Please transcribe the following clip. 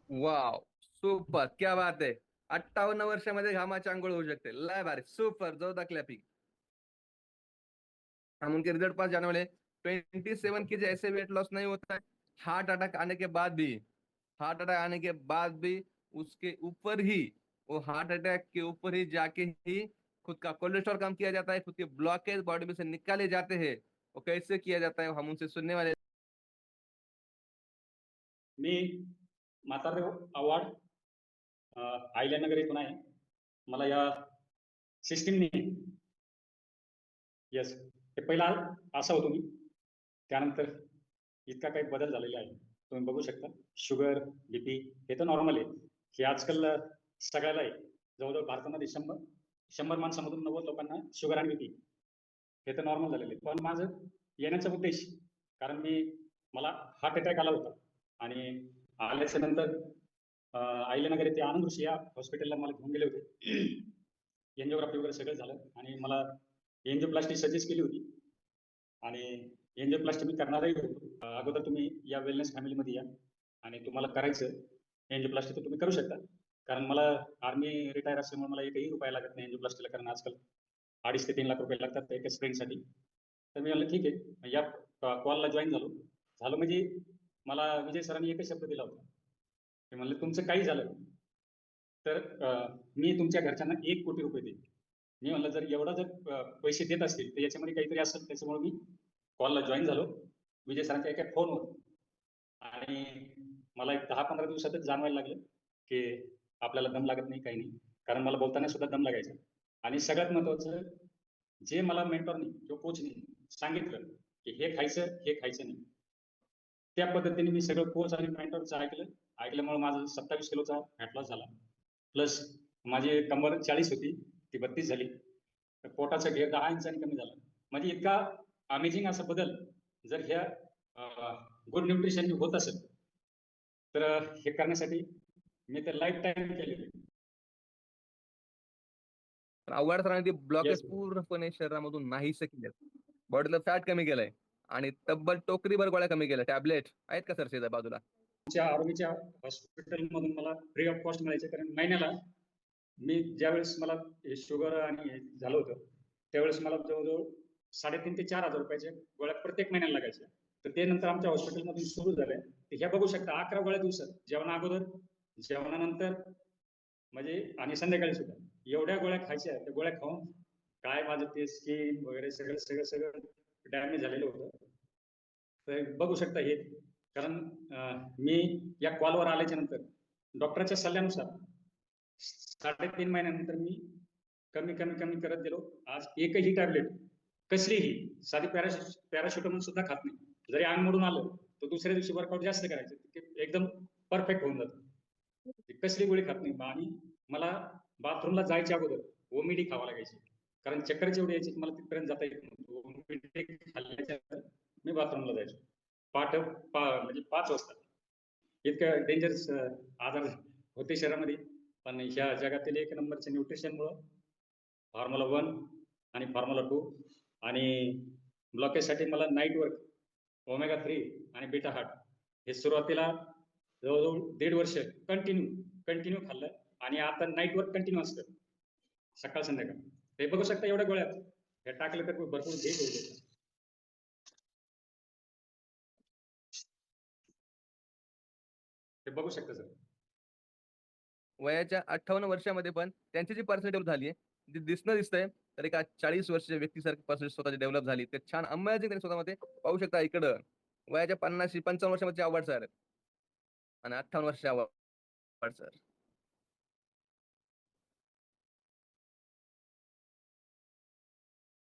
Wow, super, क्या बात आहे. 58 वर्षामध्ये घामाची आंघोळ होऊ शकते. लय भारी, सुपर, जोरदार क्लॅपिंग. हम उनके रिजल्ट पास जाने वाले. 27 के ऐसे वेट लॉस नहीं होता है. हार्ट अटैक आने के बाद भी, हार्ट अटैक आने के बाद भी उसके ऊपर ही, वो हार्ट अटैक के ऊपर ही जाके ही खुद का कोलेस्ट्रॉल कम किया जाता है, खुद के ब्लॉकेज बॉडी में से निकाले जाते हैं. वो कैसे किया जाता है हम उनसे सुनने वाले. मी म्हातारे अवॉर्ड आयल्यानगर येथून आहे. मला या सिस्टीमने येस ते पहिला असा होतो मी, त्यानंतर इतका काही बदल झालेला आहे. तुम्ही बघू शकता शुगर बीपी हे तर नॉर्मल आहे. हे आजकाल सगळ्याला आहे. जवळजवळ भारतामध्ये 100 माणसामधून 90 लोकांना शुगर आणि बीपी हे तर नॉर्मल झालेले. पण माझं येण्याचा उद्देश, कारण मला हार्ट अटॅक आला होता आणि आल्याच्या नंतर आयल्यानगर येथे आनंद ऋषी या हॉस्पिटलला मला घेऊन गेले होते. एन्जिओग्राफी वगैरे सगळं झालं आणि मला एन्जिओप्लास्टी सजेस्ट केली होती आणि एन्जिओप्लास्टी मी करणारही होतो. अगोदर तुम्ही या वेलनेस फॅमिलीमध्ये या आणि तुम्हाला करायचं एन्जिओप्लास्टी तर तुम्ही करू शकता. कारण मला आर्मी रिटायर असल्यामुळे मला एकही रुपया लागत नाही एन्जिओप्लास्टीला. कारण आजकाल 2.5 ते 3 लाख रुपये लागतात एका स्प्रिंटसाठी. तर मी म्हणलं ठीक आहे, या कॉलला जॉईन झालो म्हणजे मला विजय सरांनी एकच शब्द दिला होता. ते म्हणले तुमचं काही झालं तर मी तुमच्या घरच्यांना 1 कोटी रुपये देईन. मी म्हणलं जर एवढा जर पैसे देत असतील तर याच्यामध्ये काहीतरी असेल. त्याच्यामुळे मी कॉलला जॉईन झालो विजय सरांच्या एका फोनवर. आणि मला एक 10-15 दिवसातच जाणवायला लागलं की आपल्याला दम लागत नाही, काही नाही. कारण मला बोलताना सुद्धा दम लागायचा. आणि सगळ्यात महत्वाचं, जे मला मेंटॉरनी किंवा कोचनी सांगितलं की हे खायचं नाही, त्या पद्धतीने मी सगळं कोच आणि मेंटॉरचं ऐकल्यामुळे माझं 27 किलोचा फॅट लॉस झाला. प्लस माझी कंबर 40 होती ती 32 झाली. पोटाचा घेर 10 इंचांनी कमी झाला. म्हणजे इतका अमेझिंग असा बदल जर ह्या गुड न्यूट्रिशन होत असेल तर हे करण्यासाठी मी ते लाईफ टाइम केले. आव्हाड सरांनी ते ब्लॉकेज येस पूर्णपणे शरीरामधून नाहीसे केले. बॉडीला फॅट कमी केलंय आणि तब्बल टोकरीभर गोळ्या कमी केल्या. टॅबलेट आहेत का सर शेजा बाजूला? आरोग्याच्या हॉस्पिटलमधून मला फ्री ऑफ कॉस्ट मिळायचे. कारण महिन्याला मी ज्यावेळेस मला शुगर आणि झालं होतं त्यावेळेस मला जवळजवळ 3,500 ते 4,000 रुपयाच्या गोळ्या प्रत्येक महिन्याला लागायच्या. तर ते नंतर आमच्या हॉस्पिटलमधून सुरू झाल्या. तर ह्या बघू शकता 11 गोळ्या दिवसात, जेवणा अगोदर, जेवणानंतर, म्हणजे आणि संध्याकाळी सुद्धा एवढ्या गोळ्या खायच्या. त्या गोळ्या खाऊन काय माझं ते स्किन वगैरे सगळं डॅमेज झालेलं होतं. तर बघू शकता हे. कारण मी या कॉलवर आल्याच्या नंतर डॉक्टरच्या सल्ल्यानुसार 3.5 महिन्यानंतर मी कमी करत गेलो. आज एकही टॅबलेट कसलीही साधी पॅराशुटामॉल सुद्धा खात नाही. जरी अंग मोडून आलं तर दुसऱ्या दिवशी वर्कआउट जास्त करायचं, एकदम परफेक्ट होऊन जातं. कसली गोळी खात नाही. आणि मला बाथरूमला जायच्या अगोदर ओमिडी खावा लागायची. कारण चक्करची एवढी यायची मला तिथपर्यंत जाता येत नव्हतं. ओमिडी खाल्ल्याच्या मी बाथरूमला जायचो म्हणजे 5 वाजता. इतकं डेंजरस आजार होते शहरामध्ये. पण ह्या जगातील 1 नंबरच्या न्यूट्रिशनमुळं फॉर्म्युला 1 आणि फॉर्म्युला 2 आणि ब्लॉकेजसाठी मला नाईट वर्क, ओमेगा 3 आणि बीटा हार्ट हे सुरुवातीला जवळजवळ 1.5 वर्ष कंटिन्यू खाल्लं. आणि आता नाईट वर्क कंटिन्यू असतं, सकाळ संध्याकाळ. हे बघू शकता एवढ्या गोळ्यात हे टाकलं तर भरपूर भेट होईल. हे बघू शकता सर. वयाच्या 58 वर्षामध्ये पण त्यांची जी पर्सेंट डेव्हलप झाली आहे ती दिसतंय. तर एका 40 वर्षाच्या व्यक्तीसारखी पर्सेंट स्वतःची डेव्हलप झाली. ते छान अमेझिंग त्यांनी स्वतःमध्ये पाहू शकता. इकडं वयाच्या 50-55 वर्षामध्ये आव्हाड सर आणि 58 वर्षाचे आव्हाड सर.